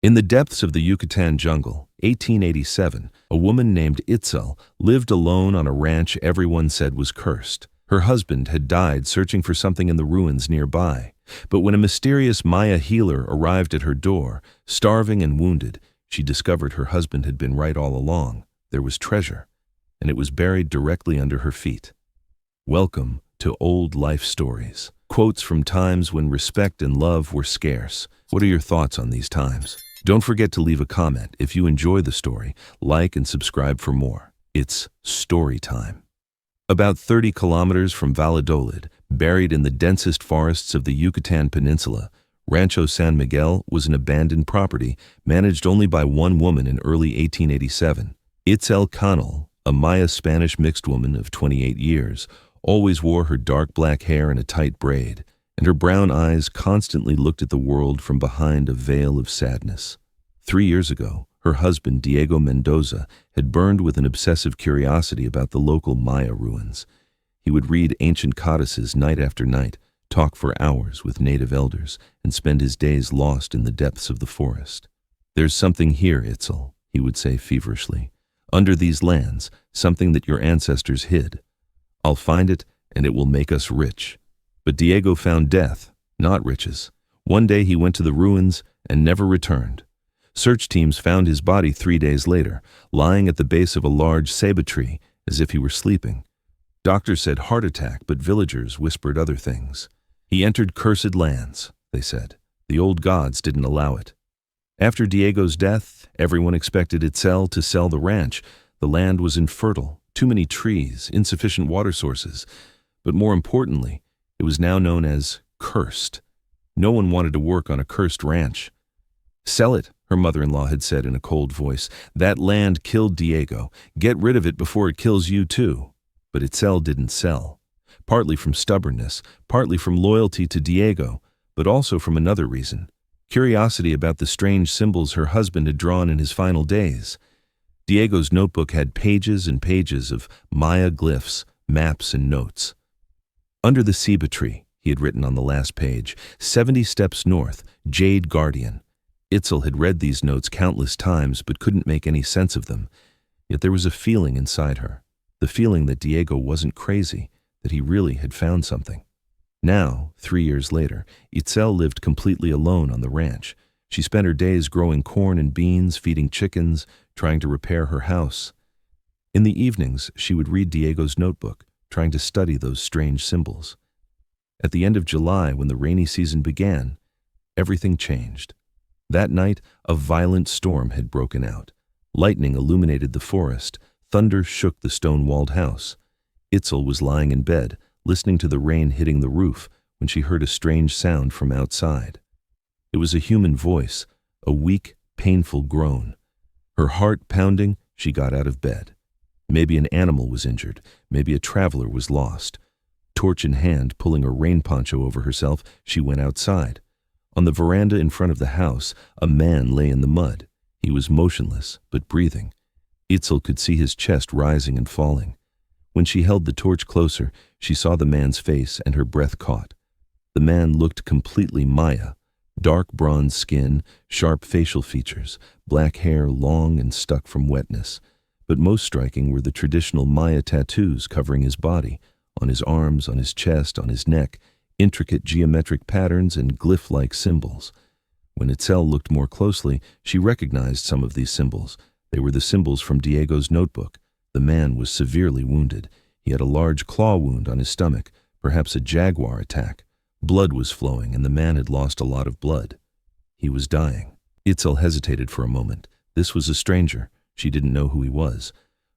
In the depths of the Yucatan jungle, 1887, a woman named Itzel lived alone on a ranch everyone said was cursed. Her husband had died searching for something in the ruins nearby, but when a mysterious Maya healer arrived at her door, starving and wounded, she discovered her husband had been right all along. There was treasure, and it was buried directly under her feet. Welcome to Old Life Stories. Quotes from times when respect and love were scarce. What are your thoughts on these times? Don't forget to leave a comment. If you enjoy the story, like and subscribe for more. It's story time. About 30 kilometers from Valladolid, buried in the densest forests of the Yucatan Peninsula, Rancho San Miguel was an abandoned property managed only by one woman in early 1887. Itzel Canal, a Maya-Spanish mixed woman of 28 years, always wore her dark black hair in a tight braid, and her brown eyes constantly looked at the world from behind a veil of sadness. 3 years ago, her husband, Diego Mendoza, had burned with an obsessive curiosity about the local Maya ruins. He would read ancient codices night after night, talk for hours with native elders, and spend his days lost in the depths of the forest. "There's something here, Itzel," he would say feverishly. "Under these lands, something that your ancestors hid. I'll find it, and it will make us rich." But Diego found death, not riches. One day he went to the ruins and never returned. Search teams found his body 3 days later, lying at the base of a large ceiba tree, as if he were sleeping. Doctors said heart attack, but villagers whispered other things. He entered cursed lands, they said. The old gods didn't allow it. After Diego's death, everyone expected Itzel to sell the ranch. The land was infertile, too many trees, insufficient water sources. But more importantly, it was now known as cursed. No one wanted to work on a cursed ranch. "Sell it," her mother-in-law had said in a cold voice. "That land killed Diego. Get rid of it before it kills you too." But Itzel didn't sell, partly from stubbornness, partly from loyalty to Diego, but also from another reason: curiosity about the strange symbols her husband had drawn in his final days. Diego's notebook had pages and pages of Maya glyphs, maps, and notes. "Under the ceiba tree," he had written on the last page, 70 steps north, Jade Guardian. Itzel had read these notes countless times but couldn't make any sense of them. Yet there was a feeling inside her, the feeling that Diego wasn't crazy, that he really had found something. Now, 3 years later, Itzel lived completely alone on the ranch. She spent her days growing corn and beans, feeding chickens, trying to repair her house. In the evenings, she would read Diego's notebook, trying to study those strange symbols. At the end of July, when the rainy season began, everything changed. That night, a violent storm had broken out. Lightning illuminated the forest. Thunder shook the stone-walled house. Itzel was lying in bed, listening to the rain hitting the roof, when she heard a strange sound from outside. It was a human voice, a weak, painful groan. Her heart pounding, she got out of bed. Maybe an animal was injured. Maybe a traveler was lost. Torch in hand, pulling a rain poncho over herself, she went outside. On the veranda in front of the house, a man lay in the mud. He was motionless, but breathing. Itzel could see his chest rising and falling. When she held the torch closer, she saw the man's face and her breath caught. The man looked completely Maya. Dark bronze skin, sharp facial features, black hair long and stuck from wetness. But most striking were the traditional Maya tattoos covering his body, on his arms, on his chest, on his neck, intricate geometric patterns and glyph-like symbols. When Itzel looked more closely, she recognized some of these symbols. They were the symbols from Diego's notebook. The man was severely wounded. He had a large claw wound on his stomach, perhaps a jaguar attack. Blood was flowing, and the man had lost a lot of blood. He was dying. Itzel hesitated for a moment. This was a stranger. She didn't know who he was.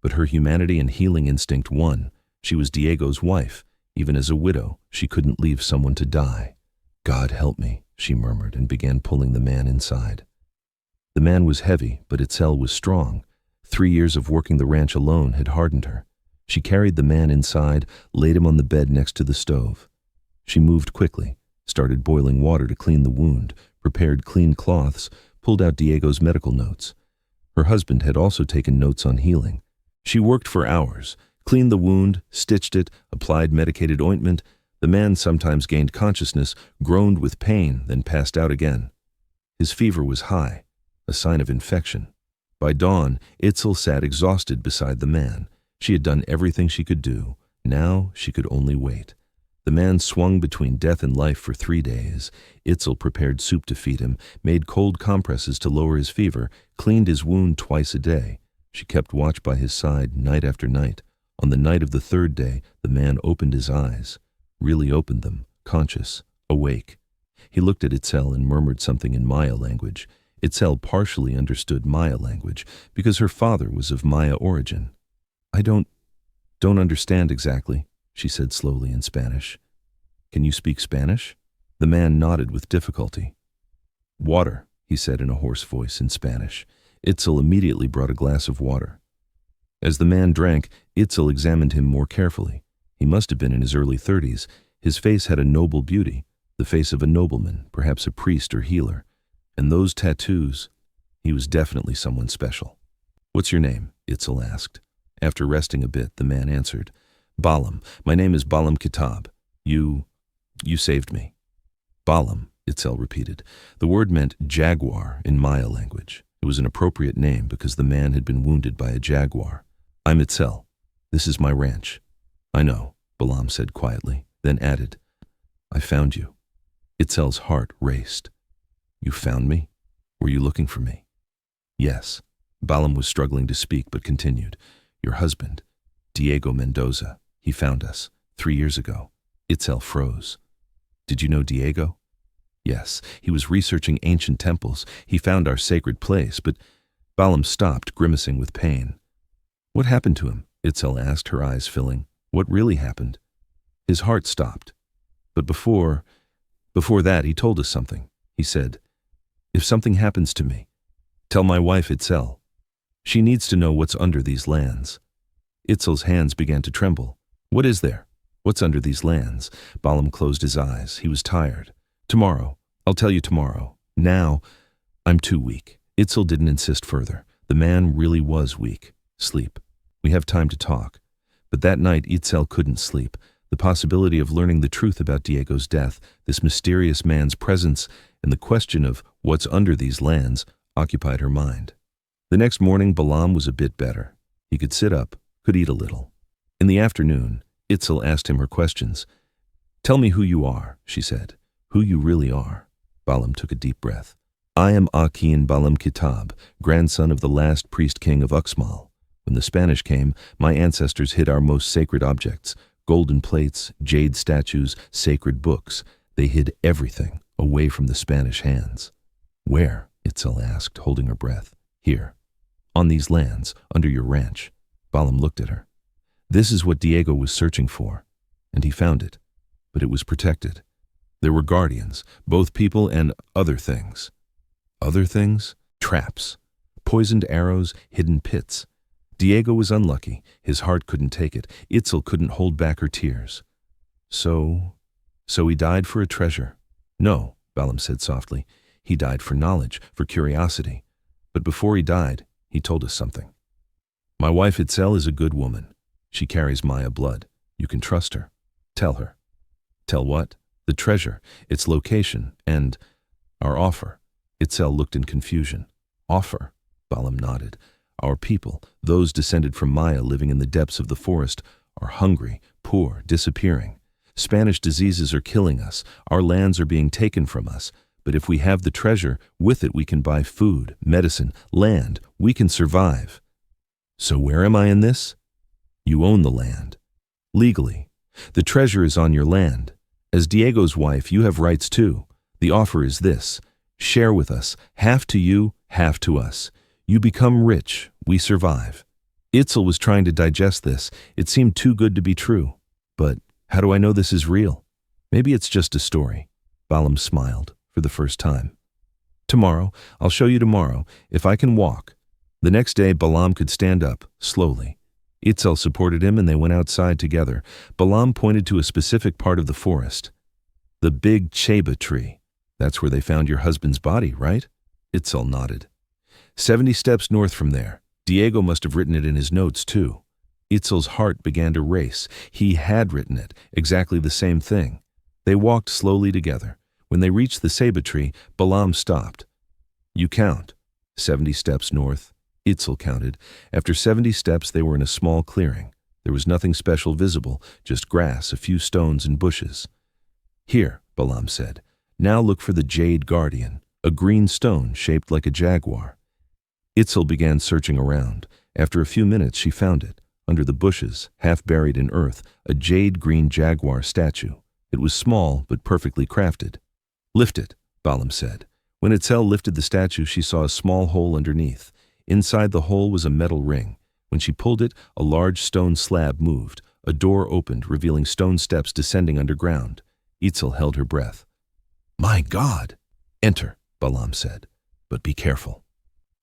But her humanity and healing instinct won. She was Diego's wife. Even as a widow, she couldn't leave someone to die. "God help me," she murmured and began pulling the man inside. The man was heavy, but Itzel was strong. 3 years of working the ranch alone had hardened her. She carried the man inside, laid him on the bed next to the stove. She moved quickly, started boiling water to clean the wound, prepared clean cloths, pulled out Diego's medical notes. Her husband had also taken notes on healing. She worked for hours, cleaned the wound, stitched it, applied medicated ointment. The man sometimes gained consciousness, groaned with pain, then passed out again. His fever was high. a sign of infection. By dawn, Itzel sat exhausted beside the man. She had done everything she could do. Now she could only wait. The man swung between death and life for 3 days. Itzel prepared soup to feed him, made cold compresses to lower his fever, cleaned his wound twice a day. She kept watch by his side night after night. On the night of the 3rd day, the man opened his eyes, really opened them, conscious, awake. He looked at Itzel and murmured something in Maya language. Itzel partially understood Maya language because her father was of Maya origin. "I don't understand exactly," she said slowly in Spanish. "Can you speak Spanish?" The man nodded with difficulty. "Water," he said in a hoarse voice in Spanish. Itzel immediately brought a glass of water. As the man drank, Itzel examined him more carefully. He must have been in his early 30s. His face had a noble beauty, the face of a nobleman, perhaps a priest or healer. And those tattoos, he was definitely someone special. "What's your name?" Itzel asked. After resting a bit, the man answered, "Balam. My name is Balam Kitab. You saved me." Balam, Itzel repeated. The word meant jaguar in Maya language. It was an appropriate name because the man had been wounded by a jaguar. "I'm Itzel. This is my ranch." "I know," Balam said quietly, then added, "I found you." Itzel's heart raced. "You found me? Were you looking for me?" "Yes." Balam was struggling to speak but continued. "Your husband, Diego Mendoza, he found us 3 years ago." Itzel froze. "Did you know Diego?" "Yes, he was researching ancient temples. He found our sacred place, but—" Balam stopped, grimacing with pain. "What happened to him?" Itzel asked, her eyes filling. "What really happened?" His heart stopped. But before that, he told us something. He said, "If something happens to me, tell my wife Itzel. She needs to know what's under these lands." Itzel's hands began to tremble. "What is there? What's under these lands?" Balam closed his eyes. He was tired. "Tomorrow. I'll tell you tomorrow. Now, I'm too weak." Itzel didn't insist further. The man really was weak. "Sleep. We have time to talk." But that night, Itzel couldn't sleep. The possibility of learning the truth about Diego's death, this mysterious man's presence, and the question of what's under these lands occupied her mind. The next morning, Balam was a bit better. He could sit up, could eat a little. In the afternoon, Itzel asked him her questions. "Tell me who you are," she said. "Who you really are." Balam took a deep breath. "I am Akin Balam Kitab, grandson of the last priest king of Uxmal. When the Spanish came, my ancestors hid our most sacred objects, golden plates, jade statues, sacred books. They hid everything away from the Spanish hands." "Where?" Itzel asked, holding her breath. "Here. On these lands, under your ranch." Balam looked at her. "This is what Diego was searching for, and he found it, but it was protected. There were guardians, both people and other things." "Other things?" "Traps. Poisoned arrows, hidden pits. Diego was unlucky. His heart couldn't take it. Itzel couldn't hold back her tears. So he died for a treasure." "No," Balam said softly. "He died for knowledge, for curiosity. But before he died, he told us something. My wife Itzel is a good woman. She carries Maya blood. You can trust her. Tell her." "Tell what?" "The treasure, its location, and our offer." Itzel looked in confusion. "Offer?" Balam nodded. "Our people, those descended from Maya living in the depths of the forest, are hungry, poor, disappearing. Spanish diseases are killing us. Our lands are being taken from us. But if we have the treasure, with it we can buy food, medicine, land. We can survive." "So where am I in this?" "You own the land. Legally. The treasure is on your land. As Diego's wife, you have rights too. The offer is this. Share with us, half to you, half to us. You become rich, we survive." Itzel was trying to digest this. It seemed too good to be true. "But how do I know this is real? Maybe it's just a story." Balam smiled, for the first time. "Tomorrow, I'll show you tomorrow, if I can walk." The next day, Balam could stand up, slowly. Itzel supported him and they went outside together. Balam pointed to a specific part of the forest. "The big cheba tree. That's where they found your husband's body, right?" Itzel nodded. 70 steps north from there. Diego must have written it in his notes, too. Itzel's heart began to race. He had written it, exactly the same thing. They walked slowly together. When they reached the ceiba tree, Balam stopped. "You count." 70 steps north, Itzel counted. After 70 steps, they were in a small clearing. There was nothing special visible, just grass, a few stones and bushes. Here, Balaam said. Now look for the jade guardian, a green stone shaped like a jaguar. Itzel began searching around. After a few minutes, she found it. Under the bushes, half buried in earth, a jade-green jaguar statue. It was small, but perfectly crafted. Lift it, Balaam said. When Itzel lifted the statue, she saw a small hole underneath. Inside the hole was a metal ring. When she pulled it, a large stone slab moved. A door opened, revealing stone steps descending underground. Itzel held her breath. My God! Enter, Balaam said, but be careful.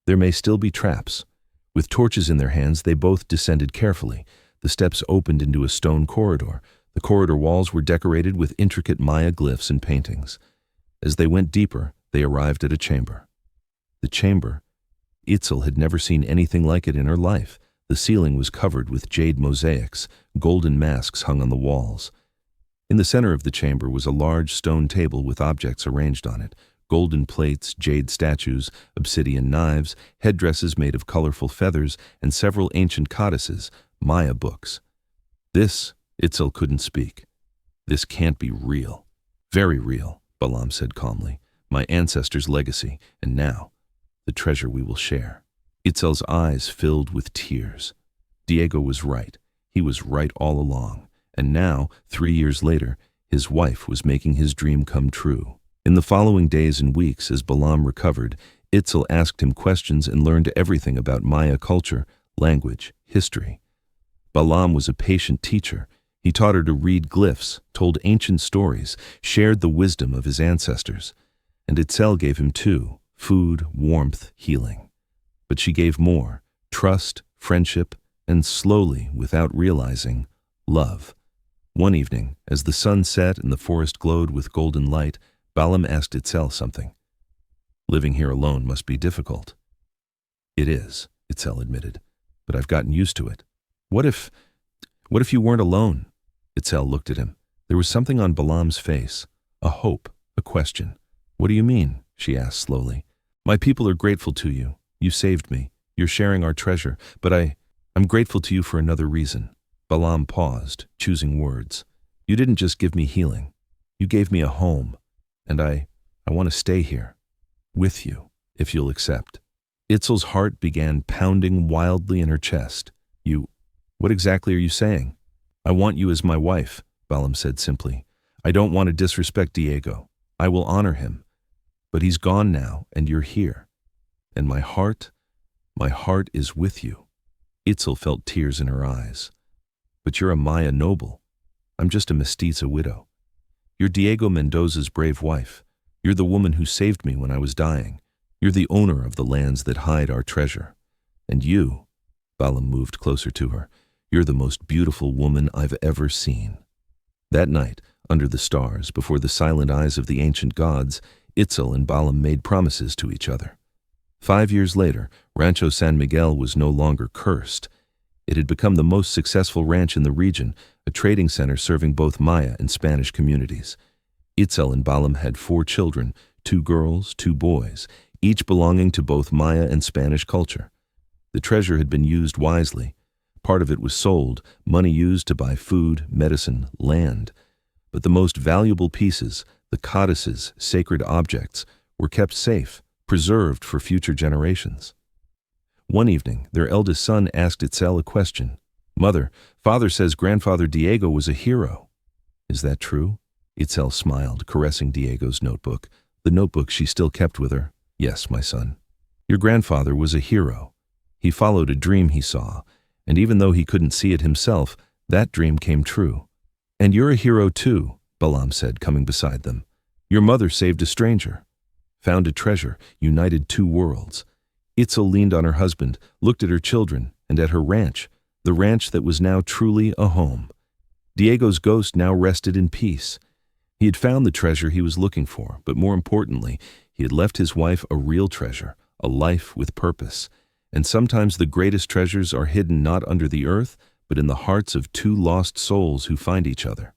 There may still be traps. With torches in their hands, they both descended carefully. The steps opened into a stone corridor. The corridor walls were decorated with intricate Maya glyphs and paintings. As they went deeper, they arrived at a chamber. The chamber, Itzel had never seen anything like it in her life. The ceiling was covered with jade mosaics. Golden masks hung on the walls. In the center of the chamber was a large stone table with objects arranged on it. Golden plates, jade statues, obsidian knives, headdresses made of colorful feathers, and several ancient codices, Maya books. This, Itzel couldn't speak. This can't be real. Very real, Balaam said calmly. My ancestors' legacy, and now, the treasure we will share. Itzel's eyes filled with tears. Diego was right. He was right all along. And now, 3 years later, his wife was making his dream come true. In the following days and weeks, as Balaam recovered, Itzel asked him questions and learned everything about Maya culture, language, history. Balaam was a patient teacher. He taught her to read glyphs, told ancient stories, shared the wisdom of his ancestors. And Itzel gave him too: food, warmth, healing. But she gave more: trust, friendship, and slowly, without realizing, love. One evening, as the sun set and the forest glowed with golden light, Balaam asked Itzel something. Living here alone must be difficult. It is, Itzel admitted, but I've gotten used to it. What if you weren't alone? Itzel looked at him. There was something on Balaam's face, a hope, a question. What do you mean? She asked slowly. My people are grateful to you. You saved me. You're sharing our treasure, but I'm grateful to you for another reason. Balaam paused, choosing words. You didn't just give me healing. You gave me a home. And I want to stay here, with you, if you'll accept. Itzel's heart began pounding wildly in her chest. What exactly are you saying? I want you as my wife, Balaam said simply. I don't want to disrespect Diego. I will honor him. But he's gone now, and you're here. And my heart is with you. Itzel felt tears in her eyes. But you're a Maya noble. I'm just a mestiza widow. You're Diego Mendoza's brave wife. You're the woman who saved me when I was dying. You're the owner of the lands that hide our treasure. And you, Balaam moved closer to her, you're the most beautiful woman I've ever seen. That night, under the stars, before the silent eyes of the ancient gods, Itzel and Balaam made promises to each other. 5 years later, Rancho San Miguel was no longer cursed. It had become the most successful ranch in the region, a trading center serving both Maya and Spanish communities. Itzel and Balaam had 4 children, 2 girls, 2 boys, each belonging to both Maya and Spanish culture. The treasure had been used wisely. Part of it was sold, money used to buy food, medicine, land. But the most valuable pieces, the codices, sacred objects, were kept safe, preserved for future generations. One evening, their eldest son asked Itzel a question. Mother, Father says Grandfather Diego was a hero. Is that true? Itzel smiled, caressing Diego's notebook, the notebook she still kept with her. Yes, my son. Your grandfather was a hero. He followed a dream he saw, and even though he couldn't see it himself, that dream came true. And you're a hero too, Balaam said, coming beside them. Your mother saved a stranger, found a treasure, united 2 worlds. Itzel leaned on her husband, looked at her children, and at her ranch, the ranch that was now truly a home. Diego's ghost now rested in peace. He had found the treasure he was looking for, but more importantly, he had left his wife a real treasure, a life with purpose. And sometimes the greatest treasures are hidden not under the earth, but in the hearts of 2 lost souls who find each other.